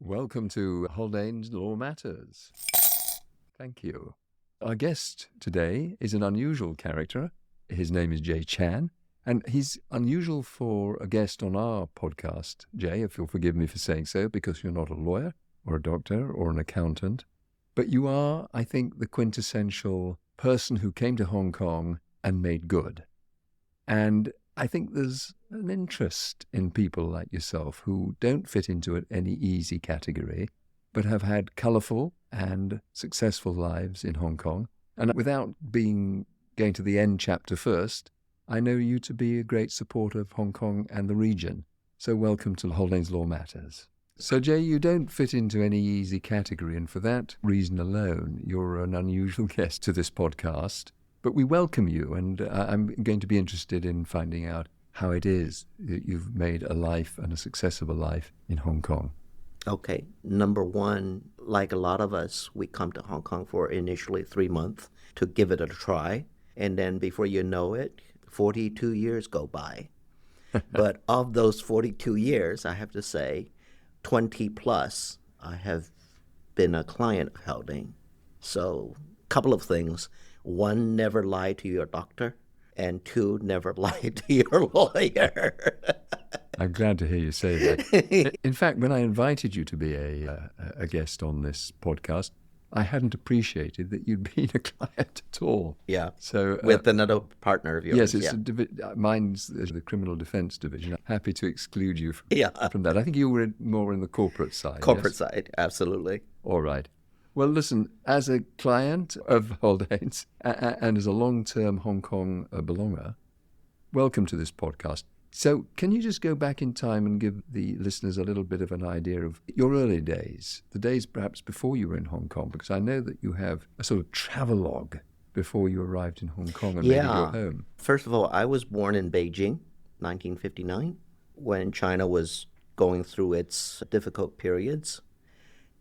Welcome to Haldanes Law Matters. Thank you. Our guest today is an unusual character. His name is Jay Chen, and he's unusual for a guest on our podcast, Jay, if you'll forgive me for saying so, because you're not a lawyer or a doctor or an accountant. But you are, I think, the quintessential person who came to Hong Kong and made good. And I think there's an interest in people like yourself who don't fit into any easy category, but have had colourful and successful lives in Hong Kong. And without going to the end chapter first, I know you to be a great supporter of Hong Kong and the region. So welcome to Haldanes Law Matters. So Jay, you don't fit into any easy category, and for that reason alone, you're an unusual guest to this podcast. But we welcome you, and I'm going to be interested in finding out how it is that you've made a life and a success of a life in Hong Kong. Okay. Number one, like a lot of us, we come to Hong Kong for initially 3 months to give it a try. And then before you know it, 42 years go by. But of those 42 years, I have to say, 20 plus, I have been a client of Haldane. So a couple of things. One, never lie to your doctor. And two, never lie to your lawyer. I'm glad to hear you say that. In fact, when I invited you to be a guest on this podcast, I hadn't appreciated that you'd been a client at all. Yeah. So with another partner of yours. Yes, it's mine's the criminal defense division. I'm happy to exclude you from that. I think you were more in the corporate side. Corporate yes? side, absolutely. All right. Well, listen, as a client of Haldanes and as a long-term Hong Kong belonger, welcome to this podcast. So can you just go back in time and give the listeners a little bit of an idea of your early days, the days perhaps before you were in Hong Kong? Because I know that you have a sort of travelogue before you arrived in Hong Kong and made it your home. First of all, I was born in Beijing, 1959, when China was going through its difficult periods.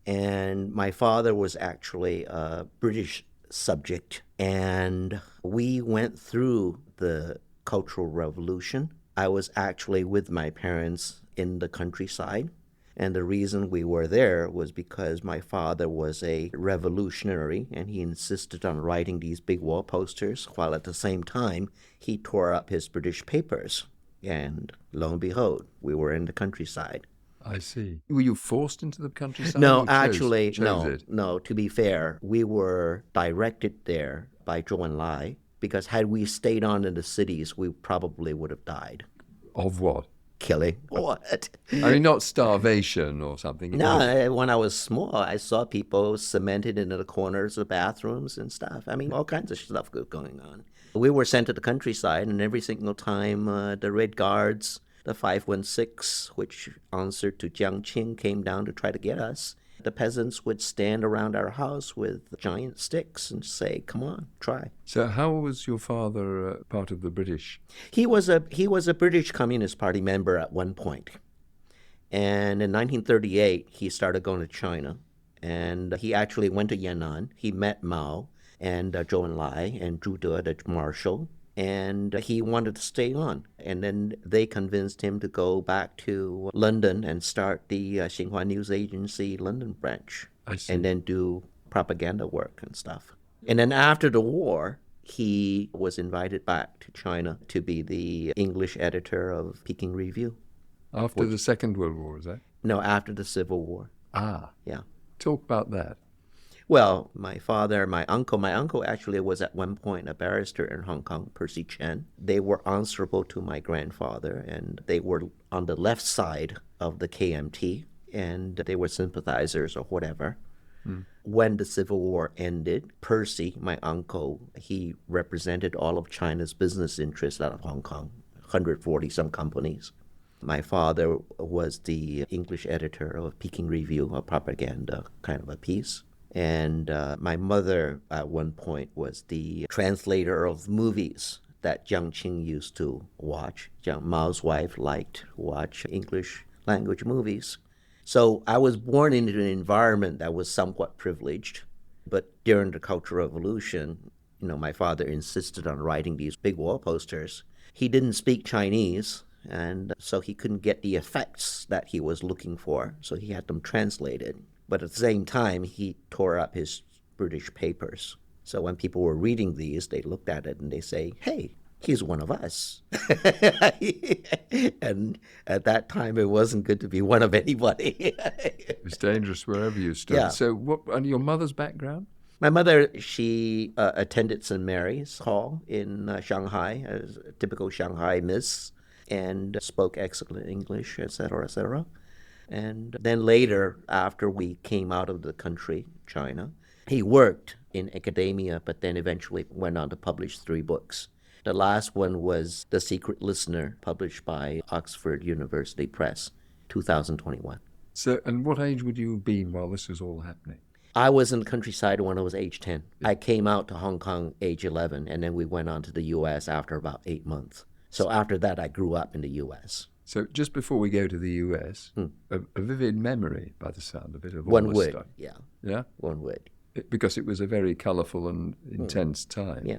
And my father was actually a British subject, and we went through the Cultural Revolution. I was actually with my parents in the countryside, and the reason we were there was because my father was a revolutionary, and he insisted on writing these big wall posters, while at the same time he tore up his British papers. And lo and behold, we were in the countryside. I see. Were you forced into the countryside? No, actually, no. To be fair, we were directed there by Zhou Enlai, because had we stayed on in the cities, we probably would have died. Of what? Killing. What? I mean, not starvation or something. No, when I was small, I saw people cemented into the corners of bathrooms and stuff. I mean, all kinds of stuff going on. We were sent to the countryside, and every single time the Red Guards, the 516, which answered to Jiang Qing, came down to try to get us, the peasants would stand around our house with giant sticks and say, "Come on, try." So how was your father part of the British? He was a British Communist Party member at one point. And in 1938, he started going to China. And he actually went to Yan'an. He met Mao and Zhou Enlai and Zhu De, the marshal. And he wanted to stay on. And then they convinced him to go back to London and start the Xinhua News Agency London branch. I see. And then do propaganda work and stuff. And then after the war, he was invited back to China to be the English editor of Peking Review. After the Second World War, is that? No, after the Civil War. Ah. Yeah. Talk about that. Well, my uncle actually was at one point a barrister in Hong Kong, Percy Chen. They were answerable to my grandfather, and they were on the left side of the KMT, and they were sympathizers or whatever. When the Civil War ended, Percy, my uncle, he represented all of China's business interests out of Hong Kong, 140-some companies. My father was the English editor of Peking Review, a propaganda kind of a piece. And my mother, at one point, was the translator of movies that Jiang Qing used to watch. Mao's wife liked to watch English language movies. So I was born into an environment that was somewhat privileged. But during the Cultural Revolution, my father insisted on writing these big wall posters. He didn't speak Chinese, and so he couldn't get the effects that he was looking for, so he had them translated. But at the same time, he tore up his British papers. So when people were reading these, they looked at it and they say, hey, he's one of us. And at that time, it wasn't good to be one of anybody. It was dangerous wherever you stood. Yeah. So and your mother's background? My mother, she attended St. Mary's Hall in Shanghai, as a typical Shanghai miss, and spoke excellent English, etc., etc. And then later, after we came out of the country, China, he worked in academia, but then eventually went on to publish 3 books. The last one was The Secret Listener, published by Oxford University Press, 2021. So, and what age would you have been while this was all happening? I was in the countryside when I was age 10. I came out to Hong Kong age 11, and then we went on to the U.S. after about 8 months. So after that, I grew up in the U.S. So just before we go to the U.S., a vivid memory, by the sound of it, of all One this would, stuff. yeah. Yeah? One would. Because it was a very colourful and intense time. Yeah.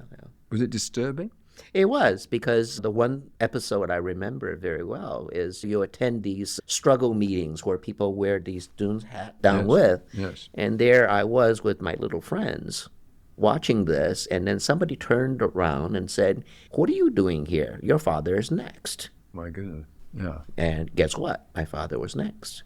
Was it disturbing? It was, because the one episode I remember very well is you attend these struggle meetings where people wear these students' hat down with. Yes. And there I was with my little friends watching this, and then somebody turned around and said, what are you doing here? Your father is next. My goodness. Yeah. And guess what? My father was next.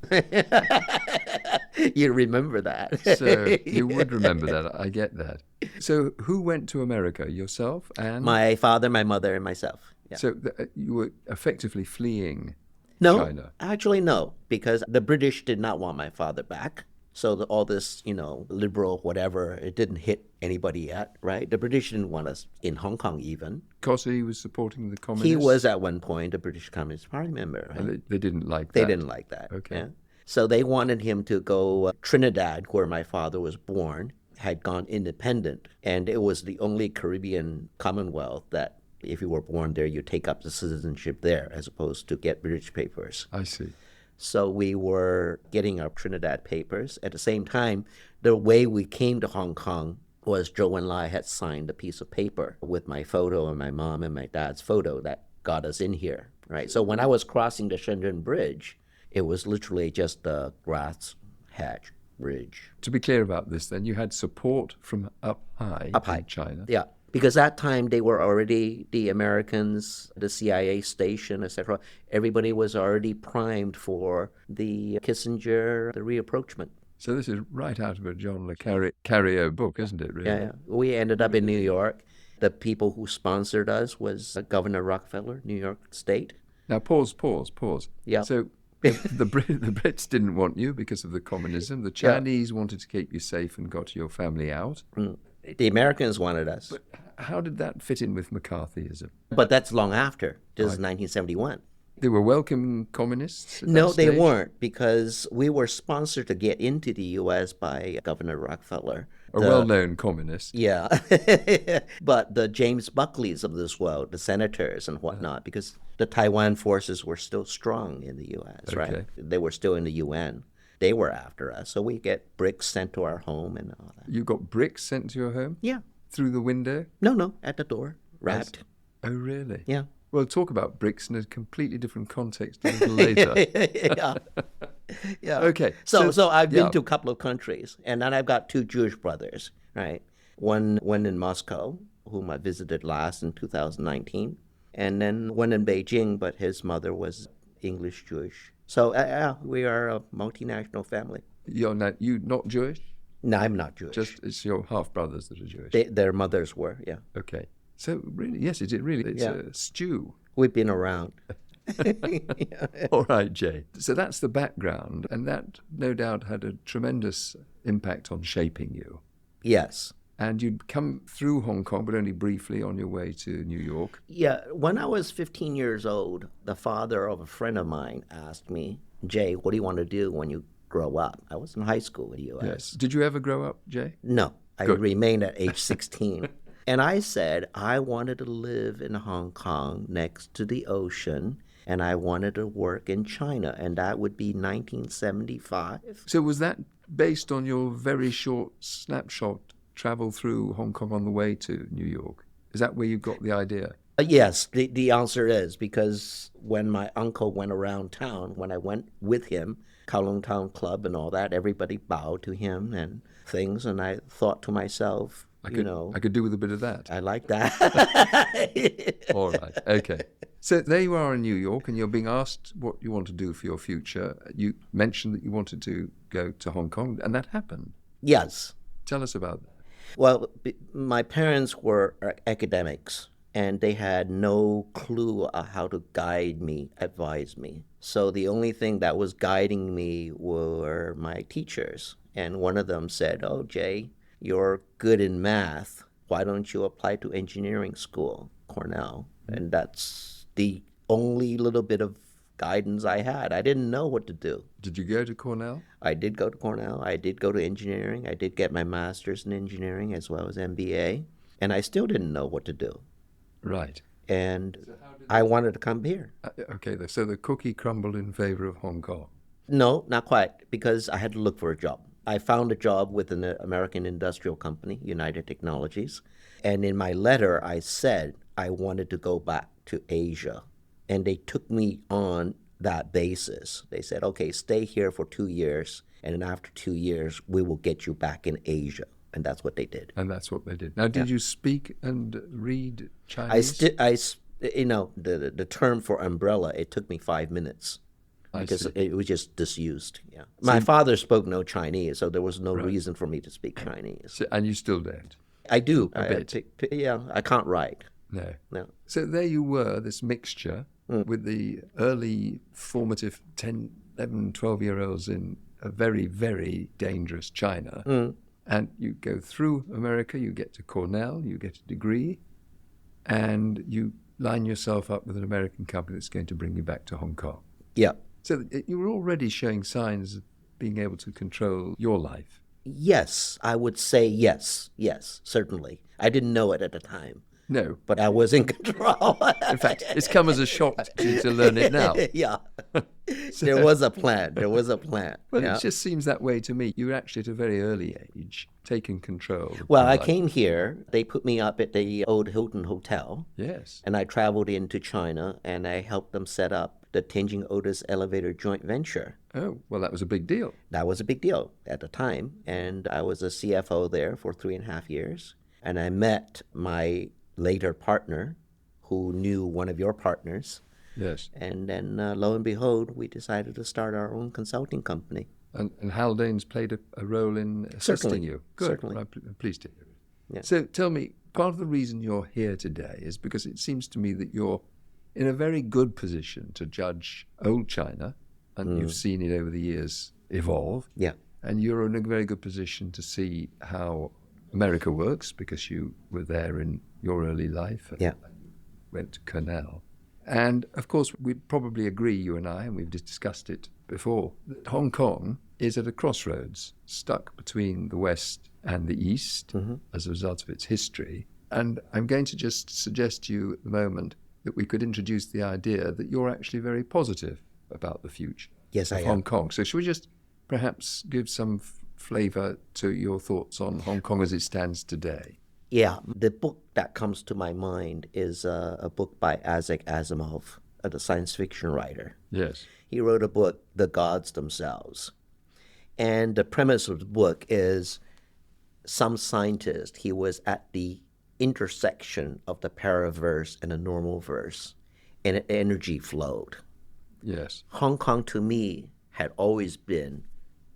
You remember that. So you would remember that. I get that. So who went to America? Yourself and? My father, my mother, and myself. Yeah. So you were effectively fleeing No, China? actually no, because the British did not want my father back. So all this, liberal whatever, it didn't hit anybody yet, right? The British didn't want us in Hong Kong even. Because he was supporting the communists? He was at one point a British Communist Party member. Right? And they didn't like that? They didn't like that. Okay. Yeah? So they wanted him to go Trinidad, where my father was born, had gone independent. And it was the only Caribbean Commonwealth that if you were born there, you take up the citizenship there as opposed to get British papers. I see. So we were getting our Trinidad papers. At the same time, the way we came to Hong Kong was Zhou Enlai had signed a piece of paper with my photo and my mom and my dad's photo that got us in here, right? So when I was crossing the Shenzhen Bridge, it was literally just the grass hatch bridge. To be clear about this, then, you had support from up high in China? Yeah, because that time they were already, the Americans, the CIA station, etc., everybody was already primed for the Kissinger, the reapproachment. So this is right out of a John le Carrier book, isn't it, really? Yeah. We ended up in New York. The people who sponsored us was Governor Rockefeller, New York State. Now, pause. Yeah. So the Brits didn't want you because of the communism. The Chinese wanted to keep you safe and got your family out. The Americans wanted us. But how did that fit in with McCarthyism? But that's long after. This is 1971. They were welcome communists? No, they weren't, because we were sponsored to get into the U.S. by Governor Rockefeller. A well-known communist. Yeah. But the James Buckleys of this world, the senators and whatnot, because the Taiwan forces were still strong in the U.S., right? They were still in the UN. They were after us. So we get bricks sent to our home and all that. You got bricks sent to your home? Yeah. Through the window? No, at the door, wrapped. Oh, really? Yeah. We'll talk about bricks in a completely different context a little later. Yeah. Okay. So I've been to a couple of countries, and then I've got 2 Jewish brothers, right? One in Moscow, whom I visited last in 2019, and then one in Beijing, but his mother was English Jewish. So we are a multinational family. You're not Jewish? No, I'm not Jewish. Just it's your half-brothers that are Jewish? Their mothers were, yeah. Okay. So really, yes, it's a stew. We've been around. All right, Jay. So that's the background, and that no doubt had a tremendous impact on shaping you. Yes. And you'd come through Hong Kong, but only briefly on your way to New York. Yeah. When I was 15 years old, the father of a friend of mine asked me, Jay, what do you want to do when you grow up? I was in high school in the U.S. Yes. Did you ever grow up, Jay? No. I remained at age 16. And I said I wanted to live in Hong Kong next to the ocean, and I wanted to work in China, and that would be 1975. So was that based on your very short snapshot travel through Hong Kong on the way to New York? Is that where you got the idea? Yes, the answer is because when my uncle went around town, when I went with him, Kowloon Town Club and all that, everybody bowed to him and things, and I thought to myself, I could do with a bit of that. I like that. All right. Okay. So there you are in New York, and you're being asked what you want to do for your future. You mentioned that you wanted to go to Hong Kong, and that happened. Yes. Tell us about that. Well, my parents were academics, and they had no clue how to guide me, advise me. So the only thing that was guiding me were my teachers. And one of them said, "Oh, Jay, you're good in math. Why don't you apply to engineering school, Cornell?" And that's the only little bit of guidance I had. I didn't know what to do. Did you go to Cornell? I did go to Cornell. I did go to engineering. I did get my master's in engineering as well as MBA. And I still didn't know what to do. Right. And I wanted to come here. Okay, so the cookie crumbled in favor of Hong Kong. No, not quite, because I had to look for a job. I found a job with an American industrial company, United Technologies. And in my letter, I said I wanted to go back to Asia. And they took me on that basis. They said, okay, stay here for 2 years. And then after 2 years, we will get you back in Asia. And that's what they did. And that's what they did. Now, did you speak and read Chinese? The term for umbrella, it took me 5 minutes. Because it was just disused. Yeah, my father spoke no Chinese, so there was no reason for me to speak Chinese. And you still don't? I do. A bit. I can't write. No. So there you were, this mixture with the early formative 10, 11, 12-year-olds in a very, very dangerous China. And you go through America, you get to Cornell, you get a degree, and you line yourself up with an American company that's going to bring you back to Hong Kong. Yeah. So you were already showing signs of being able to control your life. Yes, I would say yes, certainly. I didn't know it at the time. No. But I was in control. In fact, it's come as a shock to you to learn it now. Yeah. There was a plan. Well, it just seems that way to me. You were actually at a very early age taking control. Well, I came here. They put me up at the old Hilton Hotel. Yes. And I traveled into China, and I helped them set up the Tianjin Otis Elevator joint venture. Oh, well, that was a big deal. That was a big deal at the time. And I was a CFO there for 3.5 years. And I met my later partner, who knew one of your partners. Yes. And then, lo and behold, we decided to start our own consulting company. And Haldanes played a role in assisting you. Good. Certainly. Well, I'm pleased to hear it. Yeah. So tell me, part of the reason you're here today is because it seems to me that you're in a very good position to judge old China, and you've seen it over the years evolve. Yeah. And you're in a very good position to see how America works, because you were there in your early life. And Yeah. went to Cornell. And of course, we'd probably agree, you and I, and we've just discussed it before, that Hong Kong is at a crossroads, stuck between the West and the East as a result of its history. And I'm going to just suggest to you at the moment that we could introduce the idea that you're actually very positive about the future of Hong Kong. So should we just perhaps give some flavor to your thoughts on Hong Kong as it stands today? Yeah, the book that comes to my mind is a book by Isaac Asimov, the science fiction writer. Yes. He wrote a book, The Gods Themselves. And the premise of the book is some scientist, he was at the intersection of the paraverse and the normal verse, and energy flowed. Yes. Hong Kong, to me, had always been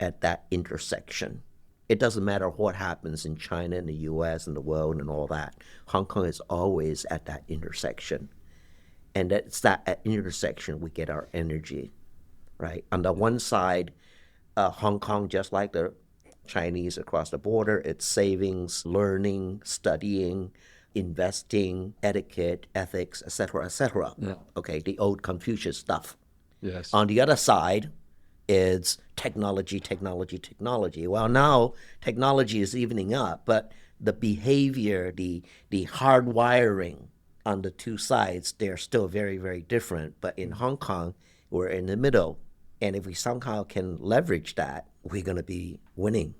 at that intersection. It doesn't matter what happens in China and the U.S. and the world and all that. Hong Kong is always at that intersection. And it's that intersection we get our energy, right? On the one side, Hong Kong, just like the Chinese across the border, it's savings, learning, studying, investing, etiquette, ethics, etc., etc. Yeah. Okay, the old Confucius stuff. Yes. On the other side, is technology. Well, now technology is evening up, but the behavior, the hardwiring on the two sides, they're still very, very different. But in Hong Kong, we're in the middle. And if we somehow can leverage that, we're going to be winning.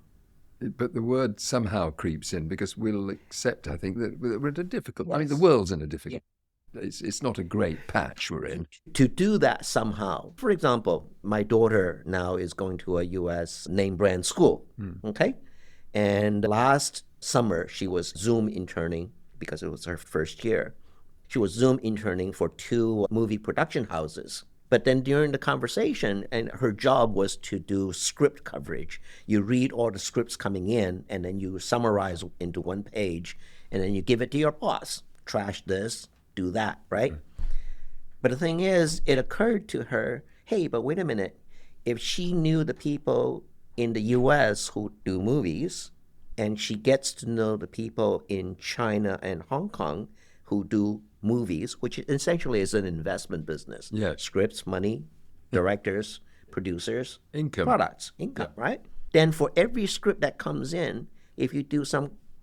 But the word somehow creeps in, because we'll accept, I think, that we're at a difficult... I mean, the world's in a difficult... It's not a great patch we're in. To do that somehow, for example, my daughter now is going to a U.S. name brand school, okay? And last summer, she was Zoom interning because it was her first year. She was Zoom interning for 2 movie production houses. But then during the conversation, and her job was to do script coverage. You read all the scripts coming in, and then you summarize into 1 page, and then you give it to your boss. Trash this, do that, right? But the thing is, it occurred to her, hey, but wait a minute. If she knew the people in the U.S. who do movies, and she gets to know the people in China and Hong Kong who do movies, which essentially is an investment business. Yes. Scripts, money, directors, producers, Income. products, income, right? Then for every script that comes in, if you do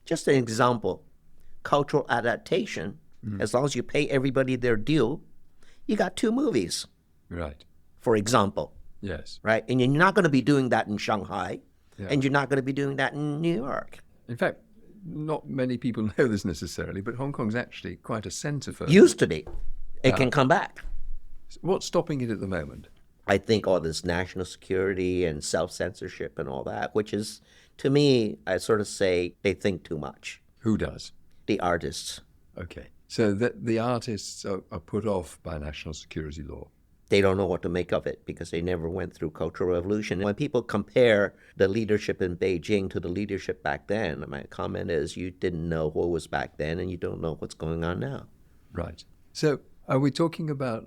just an example, cultural adaptation, as long as you pay everybody their due, you got 2 movies, Right. for example, Yes. right? And you're not going to be doing that in Shanghai, Yeah. and you're not going to be doing that in New York. In fact, not many people know this necessarily, but Hong Kong's actually quite a centre for... Used to be. It can come back. What's stopping it at the moment? I think all this national security and self-censorship and all that, which is, to me, I sort of say they think too much. Who does? The artists. Okay. So the artists are put off by national security law. They don't know what to make of it because they never went through Cultural Revolution. When people compare the leadership in Beijing to the leadership back then, my comment is you didn't know what was back then and you don't know what's going on now. Right. So are we talking about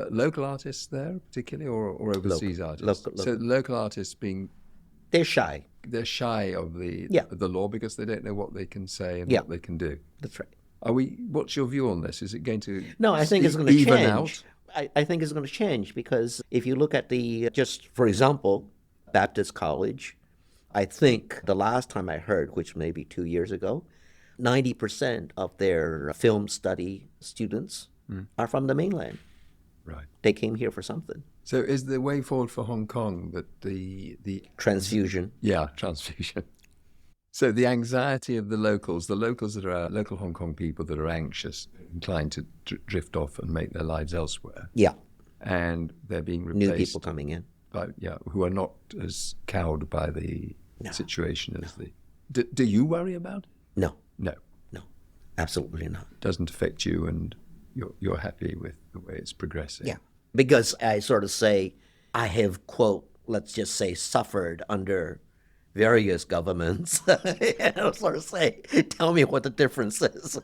local artists there particularly or overseas artists? Local. So local artists being... They're shy. They're shy of the law because they don't know what they can say and what they can do. That's right. What's your view on this? Is it going to No, I think it's going to even change. out? I think it's going to change because if you look at just for example, Baptist College, I think the last time I heard, which may be 2 years ago, 90% of their film study students are from the mainland. Right. They came here for something. So is the way forward for Hong Kong that the Transfusion. Yeah, transfusion. So the anxiety of the locals that are local Hong Kong people that are anxious, inclined to drift off and make their lives elsewhere. Yeah. And they're being replaced. New people coming in. Who are not as cowed by the situation as the... Do you worry about it? No. No. No. Absolutely not. It doesn't affect you and you're happy with the way it's progressing. Yeah. Because I sort of say, I have, quote, let's just say, suffered under various governments. And I'll sort of say, tell me what the difference is.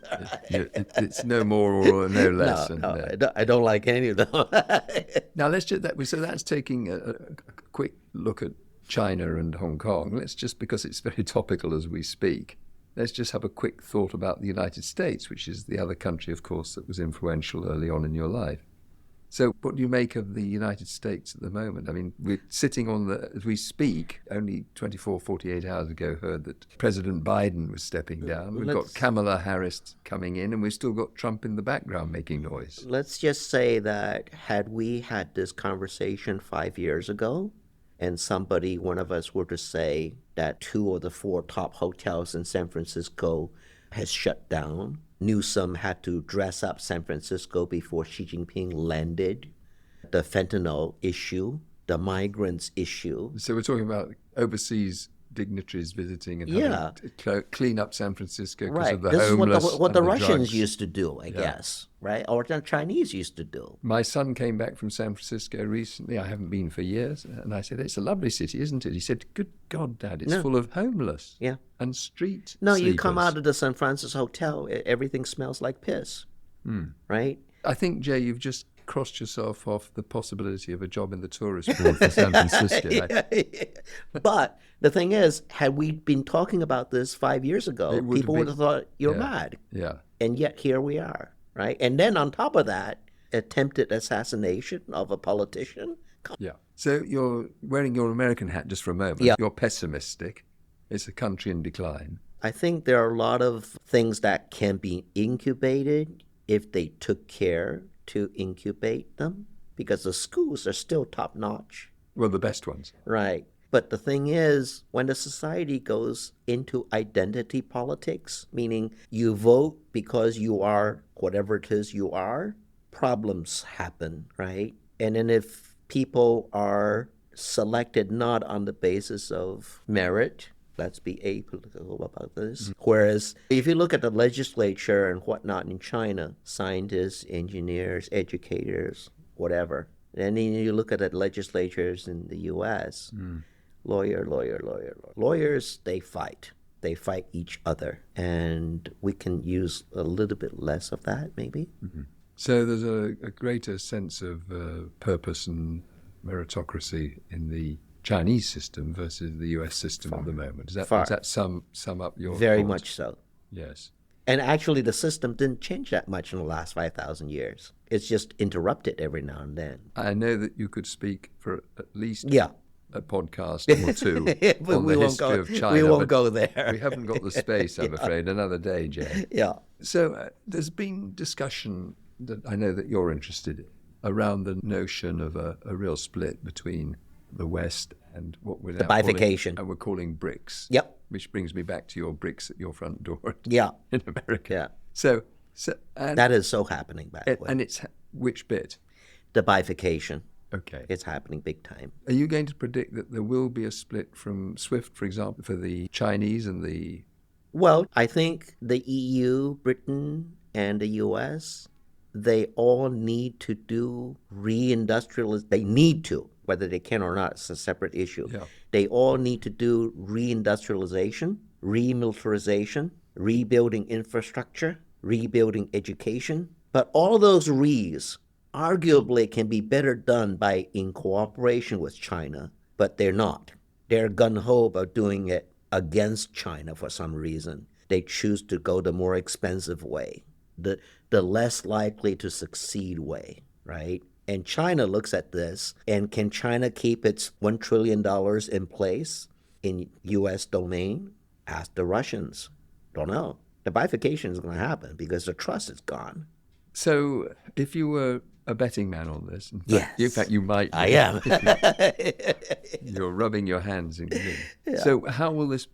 It's no more or no less. I don't like any of them. Now, let's just so that's taking a quick look at China and Hong Kong. Let's just, because it's very topical as we speak, let's just have a quick thought about the United States, which is the other country, of course, that was influential early on in your life. So what do you make of the United States at the moment? I mean, we're sitting as we speak, only 24, 48 hours ago, heard that President Biden was stepping down. We've got Kamala Harris coming in, and we've still got Trump in the background making noise. Let's just say that had we had this conversation 5 years ago, and one of us were to say that 2 of the 4 top hotels in San Francisco has shut down, Newsom had to dress up San Francisco before Xi Jinping landed, the fentanyl issue, the migrants issue. So we're talking about overseas dignitaries visiting and having to clean up San Francisco because of the homeless. This is what the Russians drugs. used to do, I guess, right? Or the Chinese used to do. My son came back from San Francisco recently. I haven't been for years. And I said, it's a lovely city, isn't it? He said, good God, Dad, it's full of homeless and street sleepers. You come out of the San Francisco hotel, everything smells like piss, right? I think, Jay, you've just crossed yourself off the possibility of a job in the tourist board for San Francisco. But the thing is, had we been talking about this 5 years ago, people would have thought you're mad. Yeah. And yet here we are, right? And then on top of that, attempted assassination of a politician. Yeah. So you're wearing your American hat just for a moment. Yeah. You're pessimistic. It's a country in decline. I think there are a lot of things that can be incubated if they took care to incubate them, because the schools are still top-notch. Well, the best ones. Right. But the thing is, when the society goes into identity politics, meaning you vote because you are whatever it is you are, problems happen, right? And then if people are selected not on the basis of merit, let's be apolitical about this. Whereas if you look at the legislature and whatnot in China, scientists, engineers, educators, whatever, and then you look at the legislatures in the U.S., lawyers, they fight. They fight each other. And we can use a little bit less of that, maybe. So there's a greater sense of purpose and meritocracy in the Chinese system versus the US system at the moment. Does that sum up your Very thought? much so. Yes. And actually, the system didn't change that much in the last 5,000 years. It's just interrupted every now and then. I know that you could speak for at least a podcast or two on the history of China. We won't go there. We haven't got the space, I'm afraid. Another day, Jay. Yeah. So there's been discussion that I know that you're interested in around the notion of a real split between the West and what we're now bifurcation. We're calling BRICS. Yep. Which brings me back to your BRICS at your front door in America. Yeah. So that is so happening back then. And it's which bit? The bifurcation. Okay. It's happening big time. Are you going to predict that there will be a split from SWIFT, for example, for the Chinese and the... Well, I think the EU, Britain, and the US, they all need to do reindustrialization. They need to. Whether they can or not, it's a separate issue. Yeah. They all need to do reindustrialization, remilitarization, rebuilding infrastructure, rebuilding education. But all those re's arguably can be better done in cooperation with China, but they're not. They're gung-ho about doing it against China for some reason. They choose to go the more expensive way, the less likely to succeed way, right? And China looks at this, and can China keep its $1 trillion in place in U.S. domain? Ask the Russians. Don't know. The bifurcation is going to happen because the trust is gone. So if you were a betting man on this, in fact, you might. I am. You're rubbing your hands in green. Yeah. So how will this,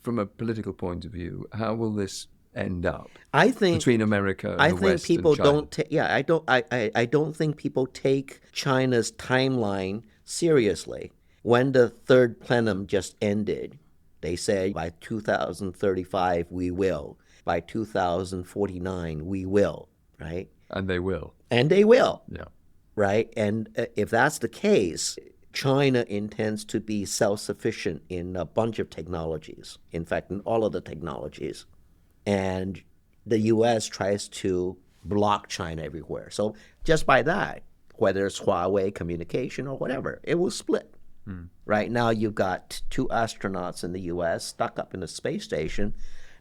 from a political point of view, how will this end up? I think between America and the West people and China? don't. I don't think people take China's timeline seriously. When the third plenum just ended, they said by 2035 we will. By 2049 we will. Right. And they will. And they will. Yeah. Right. And if that's the case, China intends to be self-sufficient in a bunch of technologies. In fact, in all of the technologies. And the U.S. tries to block China everywhere. So just by that, whether it's Huawei communication or whatever, it will split. Right now, you've got 2 astronauts in the U.S. stuck up in the space station.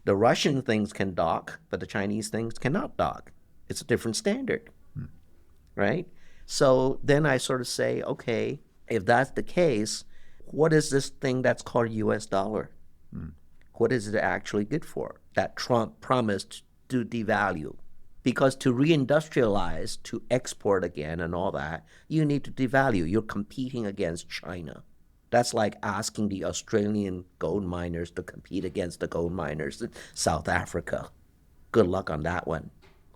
The Russian things can dock, but the Chinese things cannot dock. It's a different standard, right? So then I sort of say, okay, if that's the case, what is this thing that's called U.S. dollar? What is it actually good for? That Trump promised to devalue. Because to reindustrialize, to export again and all that, you need to devalue. You're competing against China. That's like asking the Australian gold miners to compete against the gold miners in South Africa. Good luck on that one.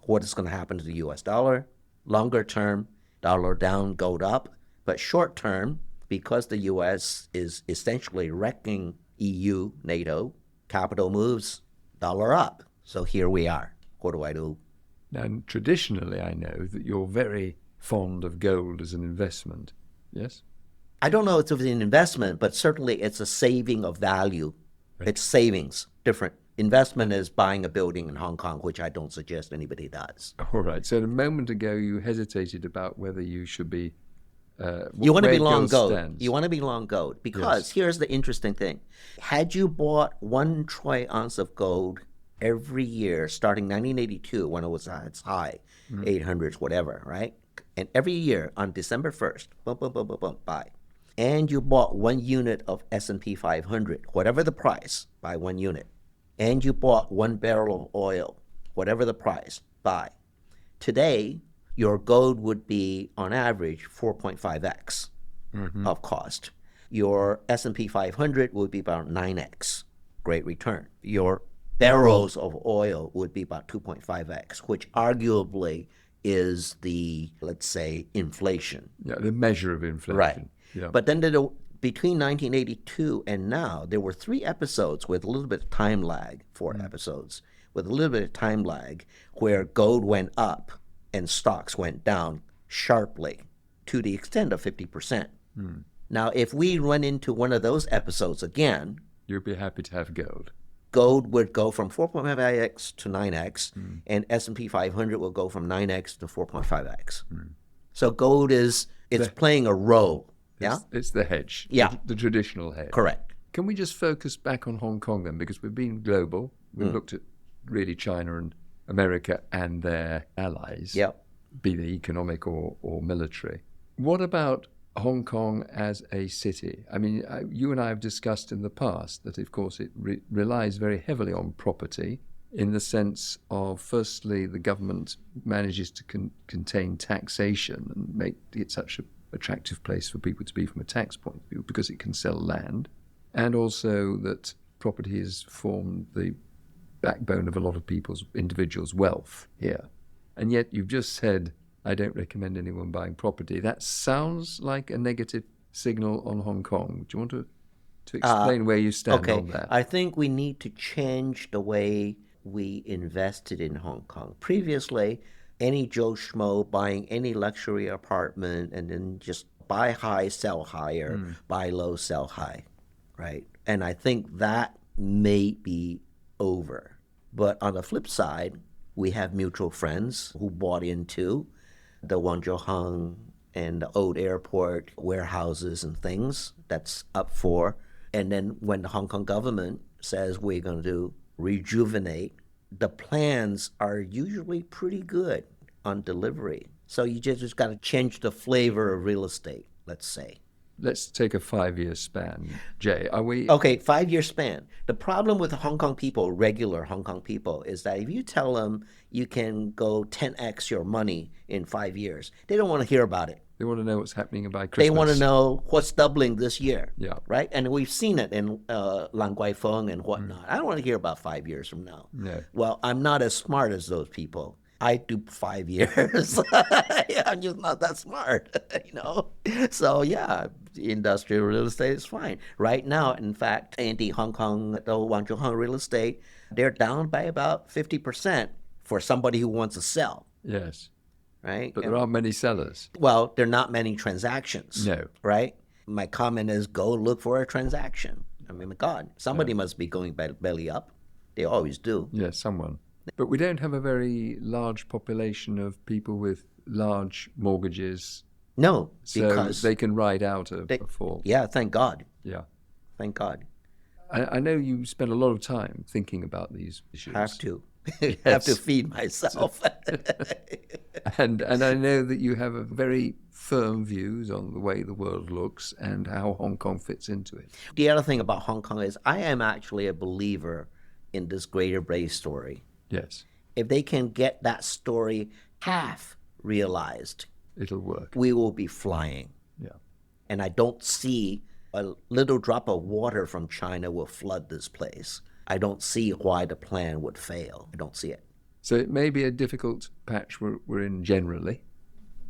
What is going to happen to the U.S. dollar? Longer term, dollar down, gold up. But short term, because the U.S. is essentially wrecking EU, NATO, capital moves, dollar up. So here we are. What do I do? And traditionally, I know that you're very fond of gold as an investment. Yes? I don't know if it's an investment, but certainly it's a saving of value. Right. It's savings, different. Investment is buying a building in Hong Kong, which I don't suggest anybody does. All right. So a moment ago, you hesitated about whether you should be... you want to be long gold. You want to be long gold because here's the interesting thing. Had you bought 1 troy ounce of gold every year, starting 1982 when it was at its high, 800s, whatever, right? And every year on December 1st, boom, boom, boom, boom, boom, buy. And you bought 1 unit of S&P 500, whatever the price, buy 1 unit. And you bought 1 barrel of oil, whatever the price, buy. Today, your gold would be, on average, 4.5x of cost. Your S&P 500 would be about 9x, great return. Your barrels of oil would be about 2.5x, which arguably is the, let's say, inflation. Yeah, the measure of inflation. Right. Yeah. But then between 1982 and now, there were 3 episodes with a little bit of time lag, 4 episodes, with a little bit of time lag, where gold went up and stocks went down sharply to the extent of 50%. Now, if we run into one of those episodes again, you'd be happy to have gold. Gold would go from 4.5x to 9x, and S&P 500 will go from 9x to 4.5x. So gold it's playing a role. It's the hedge. Yeah. The traditional hedge. Correct. Can we just focus back on Hong Kong then? Because we've been global. We've looked at really China and America and their allies, be they economic or military. What about Hong Kong as a city? I mean, you and I have discussed in the past that, of course, it relies very heavily on property in the sense of, firstly, the government manages to contain taxation and make it such an attractive place for people to be from a tax point of view because it can sell land, and also that property has formed the backbone of a lot of individuals' wealth here. And yet you've just said, I don't recommend anyone buying property. That sounds like a negative signal on Hong Kong. Do you want to explain where you stand on that? I think we need to change the way we invested in Hong Kong. Previously, any Joe Schmo buying any luxury apartment and then just buy high, sell higher, buy low, sell high, right? And I think that may be over. But on the flip side, we have mutual friends who bought into the Wangzhou and the old airport warehouses and things that's up for. And then when the Hong Kong government says we're going to rejuvenate, the plans are usually pretty good on delivery. So you just got to change the flavor of real estate, let's say. Let's take a 5-year span, Jay. Are we... Okay, 5-year span. The problem with Hong Kong people, regular Hong Kong people, is that if you tell them you can go 10x your money in 5 years, they don't want to hear about it. They want to know what's happening by Christmas. They want to know what's doubling this year, yeah, right? And we've seen it in Lan Guifeng and whatnot. I don't want to hear about 5 years from now. No. Well, I'm not as smart as those people. I do 5 years. I'm just not that smart, So yeah, industrial real estate is fine. Right now, in fact, in the Hong Kong, the Wangzhou real estate, they're down by about 50% for somebody who wants to sell. Yes. Right? But there aren't many sellers. Well, there are not many transactions. No. Right? My comment is go look for a transaction. I mean, my God, somebody must be going belly up. They always do. Yes, someone. But we don't have a very large population of people with large mortgages. No, so because they can ride out a fall. Yeah, thank God. Yeah. Thank God. I know you spend a lot of time thinking about these issues. Have to. Have to feed myself. and I know that you have a very firm views on the way the world looks and how Hong Kong fits into it. The other thing about Hong Kong is I am actually a believer in this Greater Bay story. Yes. If they can get that story half realized, it'll work. We will be flying. Yeah. And I don't see a little drop of water from China will flood this place. I don't see why the plan would fail. I don't see it. So it may be a difficult patch we're in generally,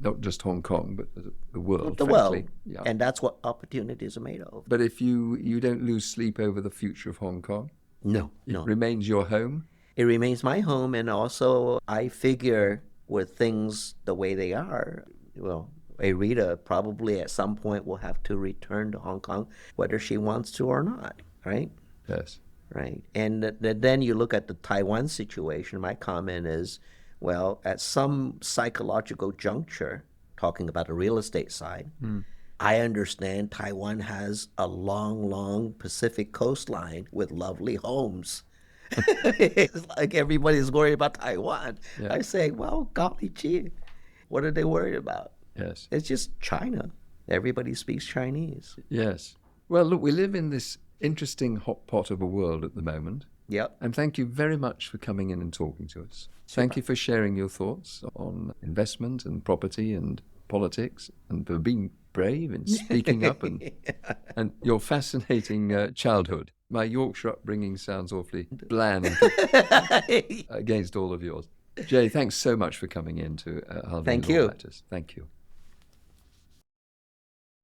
not just Hong Kong, but the world. The frankly. world. Yeah. And that's what opportunities are made of. But if you don't lose sleep over the future of Hong Kong, no. It remains your home? It remains my home, and also I figure with things the way they are, well, Rita probably at some point will have to return to Hong Kong, whether she wants to or not, right? Yes. Right. And then you look at the Taiwan situation, my comment is, well, at some psychological juncture, talking about the real estate side, I understand Taiwan has a long, long Pacific coastline with lovely homes. It's like everybody's worried about Taiwan. Yeah. I say, well, golly gee, what are they worried about? Yes. It's just China. Everybody speaks Chinese. Yes. Well, look, we live in this interesting hot pot of a world at the moment. Yep. And thank you very much for coming in and talking to us. Super. Thank you for sharing your thoughts on investment and property and politics and for being brave in speaking up and your fascinating childhood. My Yorkshire upbringing sounds awfully bland against all of yours. Jay, thanks so much for coming in to Haldanes Thank Law you. Matters. Thank you.